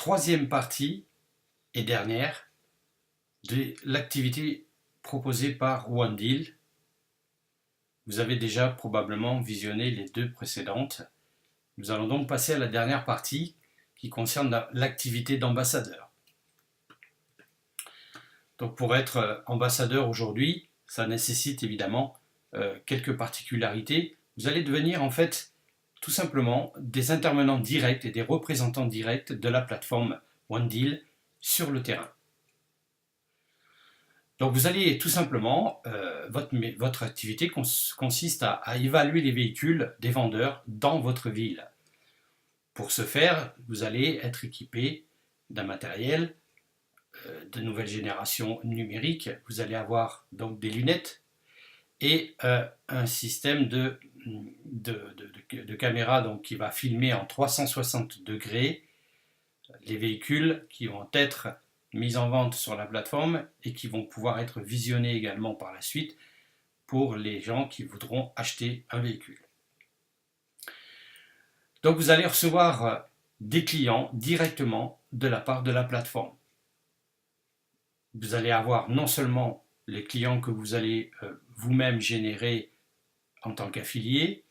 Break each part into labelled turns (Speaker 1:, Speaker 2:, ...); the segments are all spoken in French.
Speaker 1: troisième partie et dernière de l'activité proposée par OneDeal. Vous avez déjà probablement visionné les deux précédentes. Nous allons donc passer à la dernière partie qui concerne l'activité d'ambassadeur. Donc pour être ambassadeur aujourd'hui, ça nécessite évidemment quelques particularités. Vous allez devenir en fait tout simplement des intervenants directs et des représentants directs de la plateforme OneDeal sur le terrain. Donc vous allez tout simplement, votre activité consiste à évaluer les véhicules des vendeurs dans votre ville. Pour ce faire, vous allez être équipé d'un matériel de nouvelle génération numérique. Vous allez avoir donc des lunettes et un système de caméra donc, qui va filmer en 360 degrés les véhicules qui vont être mis en vente sur la plateforme et qui vont pouvoir être visionnés également par la suite pour les gens qui voudront acheter un véhicule. Donc vous allez recevoir des clients directement de la part de la plateforme. Vous allez avoir non seulement les clients que vous allez vous-même générer en tant qu'affilié,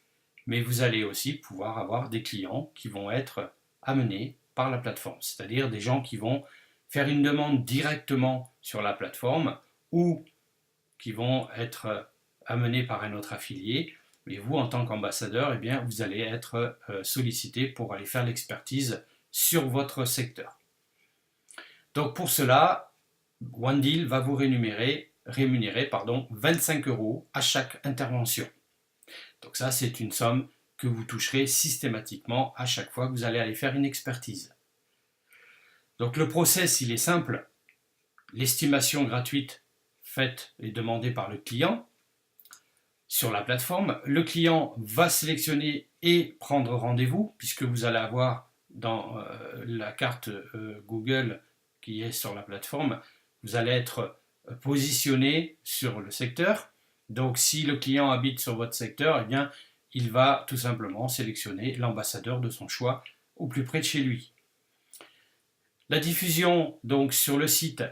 Speaker 1: mais vous allez aussi pouvoir avoir des clients qui vont être amenés par la plateforme, c'est-à-dire des gens qui vont faire une demande directement sur la plateforme ou qui vont être amenés par un autre affilié. Et vous, en tant qu'ambassadeur, eh bien, vous allez être sollicité pour aller faire l'expertise sur votre secteur. Donc pour cela, OneDeal va vous rémunérer 25 € à chaque intervention. Donc ça, c'est une somme que vous toucherez systématiquement à chaque fois que vous allez aller faire une expertise. Donc le process, il est simple. L'estimation gratuite faite et demandée par le client sur la plateforme. Le client va sélectionner et prendre rendez-vous, puisque vous allez avoir dans la carte Google qui est sur la plateforme, vous allez être positionné sur le secteur. Donc si le client habite sur votre secteur, eh bien, il va tout simplement sélectionner l'ambassadeur de son choix au plus près de chez lui. La diffusion donc sur le site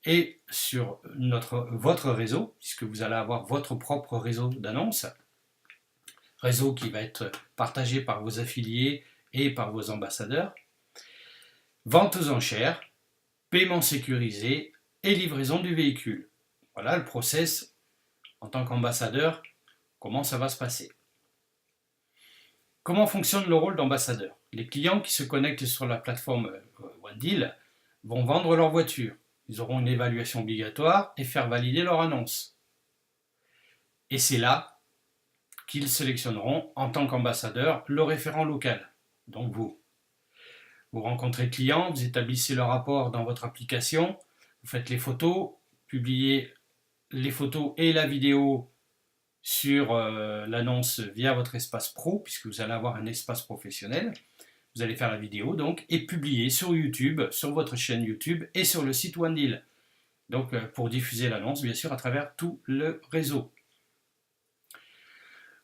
Speaker 1: et sur votre réseau, puisque vous allez avoir votre propre réseau d'annonces, réseau qui va être partagé par vos affiliés et par vos ambassadeurs, vente aux enchères, paiement sécurisé et livraison du véhicule. Voilà le process en tant qu'ambassadeur, comment ça va se passer. Comment fonctionne le rôle d'ambassadeur? Les clients qui se connectent sur la plateforme OneDeal vont vendre leur voiture. Ils auront une évaluation obligatoire et faire valider leur annonce. Et c'est là qu'ils sélectionneront en tant qu'ambassadeur le référent local, donc vous. Vous rencontrez le client, vous établissez le rapport dans votre application, vous faites les photos, publiez les photos et la vidéo sur l'annonce via votre espace pro, puisque vous allez avoir un espace professionnel. Vous allez faire la vidéo donc et publier sur YouTube, sur votre chaîne YouTube et sur le site OneDeal. Donc pour diffuser l'annonce, bien sûr, à travers tout le réseau.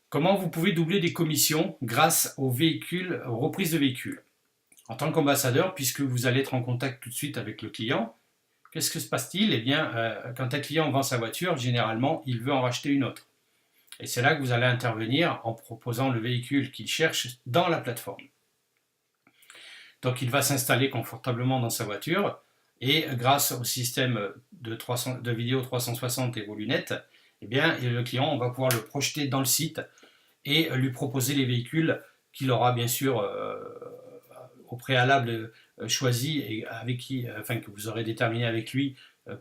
Speaker 1: Comment vous pouvez doubler des commissions grâce aux véhicules, aux reprises de véhicules? En tant qu'ambassadeur, puisque vous allez être en contact tout de suite avec le client, qu'est-ce que se passe-t-il? Eh bien, quand un client vend sa voiture, généralement, il veut en racheter une autre. Et c'est là que vous allez intervenir en proposant le véhicule qu'il cherche dans la plateforme. Donc il va s'installer confortablement dans sa voiture et grâce au système de vidéo 360 et vos lunettes, eh bien, le client, on va pouvoir le projeter dans le site et lui proposer les véhicules qu'il aura bien sûr au préalable choisi et avec qui, enfin que vous aurez déterminé avec lui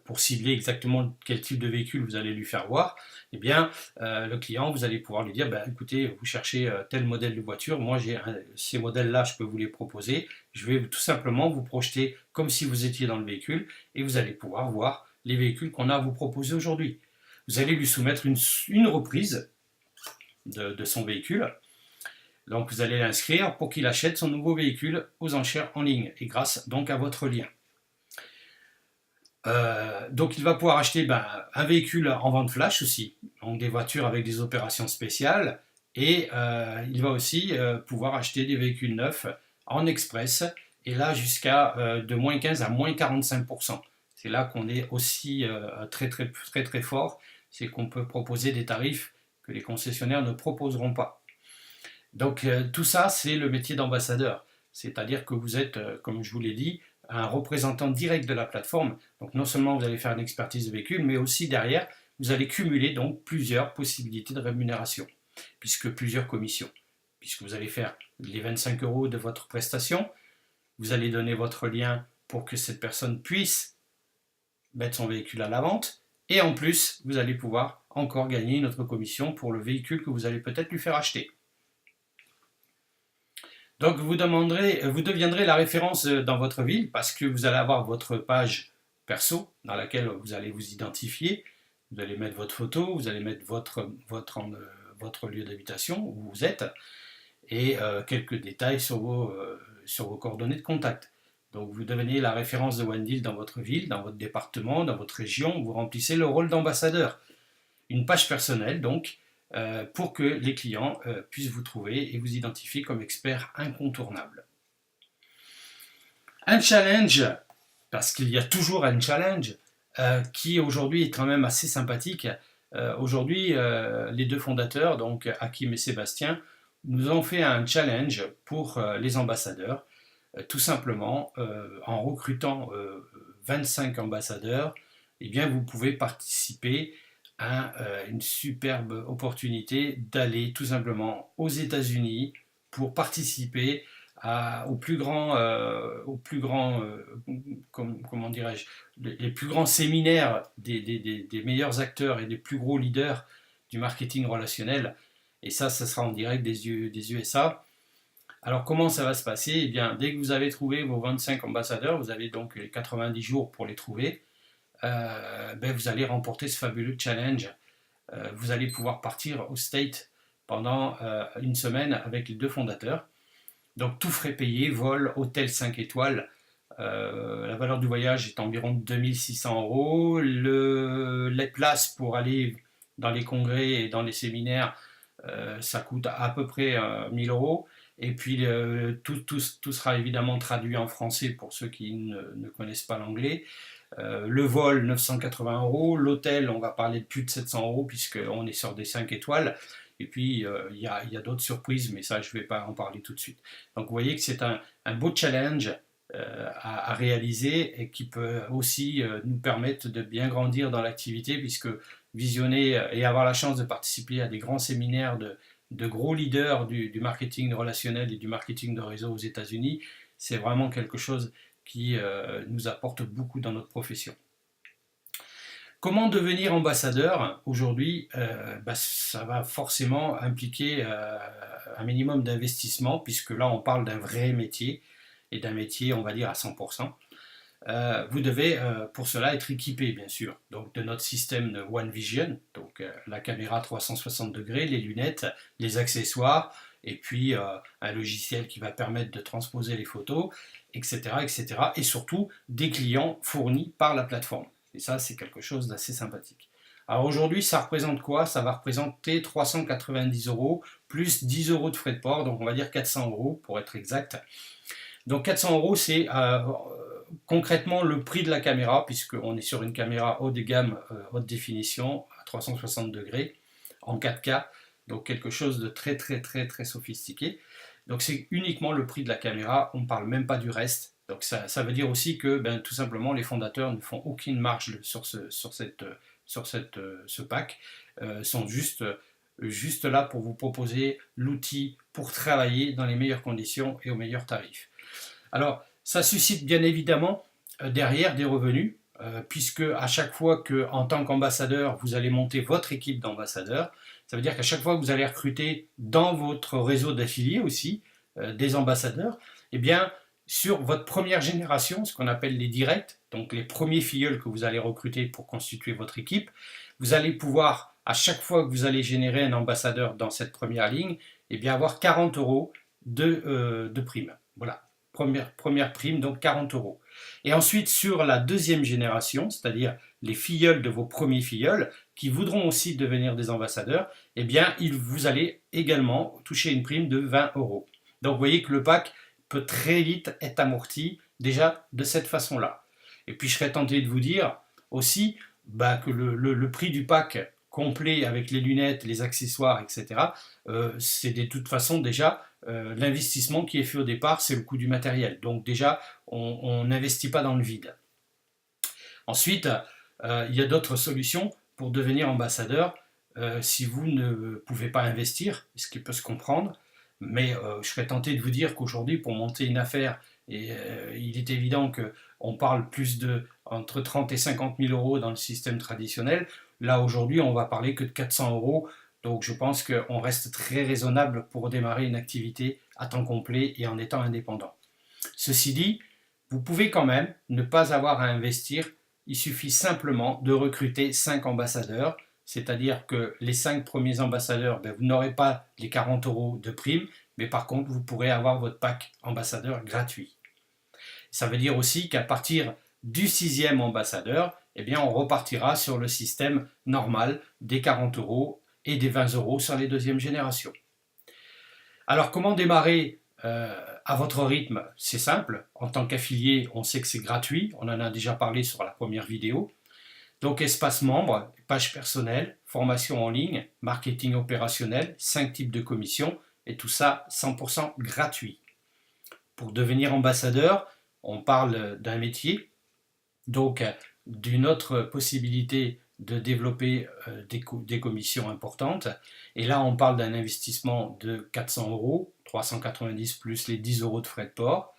Speaker 1: pour cibler exactement quel type de véhicule vous allez lui faire voir. Eh bien, le client, vous allez pouvoir lui dire, écoutez, vous cherchez tel modèle de voiture, moi j'ai ces modèles-là, je peux vous les proposer, je vais tout simplement vous projeter comme si vous étiez dans le véhicule et vous allez pouvoir voir les véhicules qu'on a à vous proposer aujourd'hui. Vous allez lui soumettre une reprise de son véhicule. Donc vous allez l'inscrire pour qu'il achète son nouveau véhicule aux enchères en ligne et grâce donc à votre lien. Donc il va pouvoir acheter un véhicule en vente flash aussi, donc des voitures avec des opérations spéciales et il va aussi pouvoir acheter des véhicules neufs en express et là jusqu'à de moins 15 à moins 45%. C'est là qu'on est aussi très, très, très, très fort, c'est qu'on peut proposer des tarifs que les concessionnaires ne proposeront pas. Donc tout ça, c'est le métier d'ambassadeur. C'est-à-dire que vous êtes, comme je vous l'ai dit, un représentant direct de la plateforme. Donc non seulement vous allez faire une expertise de véhicule, mais aussi derrière, vous allez cumuler donc plusieurs possibilités de rémunération, puisque plusieurs commissions. Puisque vous allez faire les 25 € de votre prestation, vous allez donner votre lien pour que cette personne puisse mettre son véhicule à la vente, et en plus, vous allez pouvoir encore gagner une autre commission pour le véhicule que vous allez peut-être lui faire acheter. Donc vous deviendrez la référence dans votre ville parce que vous allez avoir votre page perso dans laquelle vous allez vous identifier, vous allez mettre votre photo, vous allez mettre votre lieu d'habitation où vous êtes et quelques détails sur vos coordonnées de contact. Donc vous devenez la référence de OneDeal dans votre ville, dans votre département, dans votre région, vous remplissez le rôle d'ambassadeur. Une page personnelle donc, pour que les clients puissent vous trouver et vous identifier comme expert incontournable. Un challenge, parce qu'il y a toujours un challenge, qui aujourd'hui est quand même assez sympathique. Aujourd'hui, les deux fondateurs, donc Hakim et Sébastien, nous ont fait un challenge pour les ambassadeurs, tout simplement en recrutant 25 ambassadeurs, eh bien, vous pouvez participer à une superbe opportunité d'aller tout simplement aux États-Unis pour participer aux plus grands comment dirais-je, les plus grands séminaires des meilleurs acteurs et des plus gros leaders du marketing relationnel. Et ça sera en direct des USA. Alors comment ça va se passer? Eh bien, dès que vous avez trouvé vos 25 ambassadeurs, vous avez donc les 90 jours pour les trouver, vous allez remporter ce fabuleux challenge. Vous allez pouvoir partir au States pendant une semaine avec les deux fondateurs. Donc tout frais payé, vol, hôtel 5 étoiles. La valeur du voyage est environ 2600 €. Les places pour aller dans les congrès et dans les séminaires, ça coûte à peu près 1000 €. Et puis tout sera évidemment traduit en français pour ceux qui ne connaissent pas l'anglais. Le vol 980 €, l'hôtel on va parler de plus de 700 € puisqu'on est sur des 5 étoiles. Et puis il y a d'autres surprises, mais ça je ne vais pas en parler tout de suite. Donc vous voyez que c'est un beau challenge à réaliser et qui peut aussi nous permettre de bien grandir dans l'activité puisque visionner et avoir la chance de participer à des grands séminaires de gros leaders du marketing relationnel et du marketing de réseau aux États-Unis, c'est vraiment quelque chose qui nous apporte beaucoup dans notre profession. Comment devenir ambassadeur? Aujourd'hui, ça va forcément impliquer un minimum d'investissement, puisque là on parle d'un vrai métier, et d'un métier on va dire à 100%. Vous devez pour cela être équipé bien sûr donc de notre système de OneVision, donc la caméra 360 degrés, les lunettes, les accessoires et puis un logiciel qui va permettre de transposer les photos, etc., etc. Et surtout des clients fournis par la plateforme. Et ça c'est quelque chose d'assez sympathique. Alors aujourd'hui ça représente quoi? Ça va représenter 390 € plus 10 € de frais de port, donc on va dire 400 € pour être exact. Donc 400 € c'est concrètement le prix de la caméra, puisqu'on est sur une caméra haut de gamme, haute définition, à 360 degrés, en 4K, donc quelque chose de très très très très sophistiqué. Donc c'est uniquement le prix de la caméra, on ne parle même pas du reste. Donc ça veut dire aussi que tout simplement les fondateurs ne font aucune marge sur ce pack, sont juste là pour vous proposer l'outil pour travailler dans les meilleures conditions et aux meilleurs tarifs. Alors, ça suscite bien évidemment derrière des revenus, puisque à chaque fois que, en tant qu'ambassadeur, vous allez monter votre équipe d'ambassadeurs, ça veut dire qu'à chaque fois que vous allez recruter dans votre réseau d'affiliés aussi des ambassadeurs, eh bien, sur votre première génération, ce qu'on appelle les directs, donc les premiers filleuls que vous allez recruter pour constituer votre équipe, vous allez pouvoir, à chaque fois que vous allez générer un ambassadeur dans cette première ligne, eh bien, avoir 40 € de prime. Voilà. Première prime, donc 40 €. Et ensuite, sur la deuxième génération, c'est-à-dire les filleuls de vos premiers filleuls, qui voudront aussi devenir des ambassadeurs, eh bien, vous allez également toucher une prime de 20 €. Donc, vous voyez que le pack peut très vite être amorti déjà de cette façon-là. Et puis je serais tenté de vous dire aussi que le prix du pack complet avec les lunettes, les accessoires, etc., c'est de toute façon déjà l'investissement qui est fait au départ, c'est le coût du matériel. Donc déjà, on n'investit pas dans le vide. Ensuite, il y a d'autres solutions pour devenir ambassadeur si vous ne pouvez pas investir, ce qui peut se comprendre. Mais je serais tenté de vous dire qu'aujourd'hui, pour monter une affaire, il est évident qu'on parle plus de entre 30 et 50 000 euros dans le système traditionnel. Là, aujourd'hui, on va parler que de 400 euros. Donc, je pense qu'on reste très raisonnable pour démarrer une activité à temps complet et en étant indépendant. Ceci dit, vous pouvez quand même ne pas avoir à investir. Il suffit simplement de recruter 5 ambassadeurs, c'est-à-dire que les 5 premiers ambassadeurs, vous n'aurez pas les 40 euros de prime, mais par contre, vous pourrez avoir votre pack ambassadeur gratuit. Ça veut dire aussi qu'à partir du 6e ambassadeur, on repartira sur le système normal des 40 euros et des 20 euros sur les deuxièmes générations. Alors, comment démarrer à votre rythme? C'est simple. En tant qu'affilié, on sait que c'est gratuit. On en a déjà parlé sur la première vidéo. Donc, espace membre, page personnelle, formation en ligne, marketing opérationnel, 5 types de commissions, et tout ça 100% gratuit. Pour devenir ambassadeur, on parle d'un métier, donc d'une autre possibilité de développer des commissions importantes. Et là, on parle d'un investissement de 400 euros, 390 plus les 10 euros de frais de port.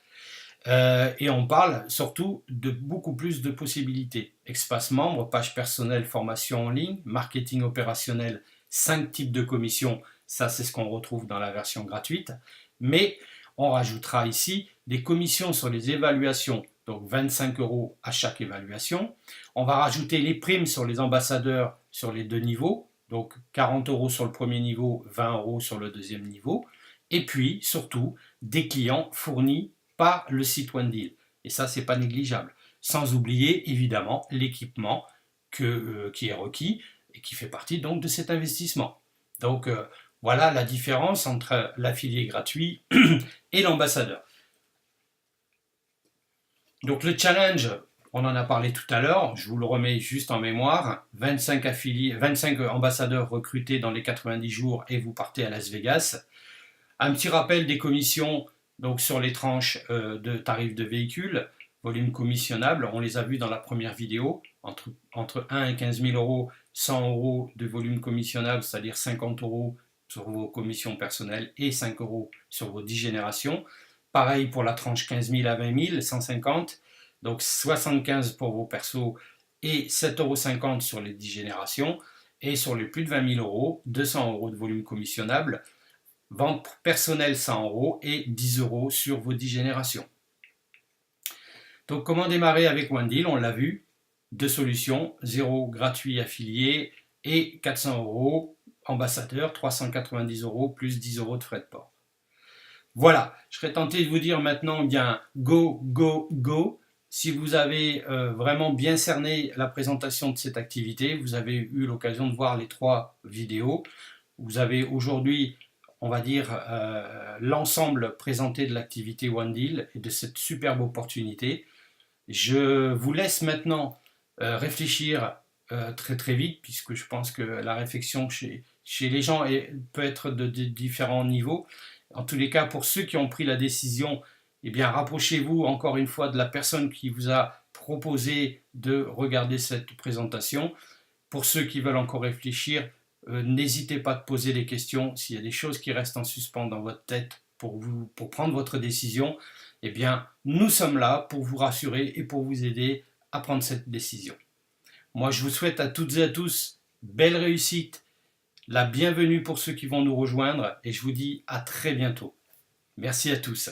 Speaker 1: Et on parle surtout de beaucoup plus de possibilités. Espace membre, page personnelle, formation en ligne, marketing opérationnel, 5 types de commissions. Ça, c'est ce qu'on retrouve dans la version gratuite. Mais on rajoutera ici des commissions sur les évaluations, donc 25 euros à chaque évaluation. On va rajouter les primes sur les ambassadeurs sur les 2 niveaux, donc 40 euros sur le premier niveau, 20 euros sur le deuxième niveau. Et puis, surtout, des clients fournis par le site OneDeal. Et ça, c'est pas négligeable. Sans oublier, évidemment, l'équipement qui est requis et qui fait partie donc de cet investissement. Donc, voilà la différence entre l'affilié gratuit et l'ambassadeur. Donc le challenge, on en a parlé tout à l'heure, je vous le remets juste en mémoire, 25 ambassadeurs recrutés dans les 90 jours et vous partez à Las Vegas. Un petit rappel des commissions donc sur les tranches de tarifs de véhicules, volume commissionnable, on les a vus dans la première vidéo, entre 1 et 15 000 euros, 100 euros de volume commissionnable, c'est-à-dire 50 euros sur vos commissions personnelles et 5 euros sur vos 10 générations. Pareil pour la tranche 15 000 à 20 000, 150, donc 75 pour vos persos et 7,50 euros sur les 10 générations. Et sur les plus de 20 000 euros, 200 euros de volume commissionnable, vente personnelle 100 euros et 10 euros sur vos 10 générations. Donc comment démarrer avec OneDeal? On l'a vu, 2 solutions, 0 gratuit affilié et 400 euros ambassadeur, 390 euros plus 10 euros de frais de port. Voilà, je serais tenté de vous dire maintenant go, go, go. Si vous avez vraiment bien cerné la présentation de cette activité, vous avez eu l'occasion de voir les 3 vidéos. Vous avez aujourd'hui, on va dire, l'ensemble présenté de l'activité OneDeal et de cette superbe opportunité. Je vous laisse maintenant réfléchir très très vite, puisque je pense que la réflexion chez les gens peut être de différents niveaux. En tous les cas, pour ceux qui ont pris la décision, rapprochez-vous encore une fois de la personne qui vous a proposé de regarder cette présentation. Pour ceux qui veulent encore réfléchir, n'hésitez pas à poser des questions. S'il y a des choses qui restent en suspens dans votre tête pour prendre votre décision, nous sommes là pour vous rassurer et pour vous aider à prendre cette décision. Moi, je vous souhaite à toutes et à tous belle réussite, la bienvenue pour ceux qui vont nous rejoindre et je vous dis à très bientôt. Merci à tous.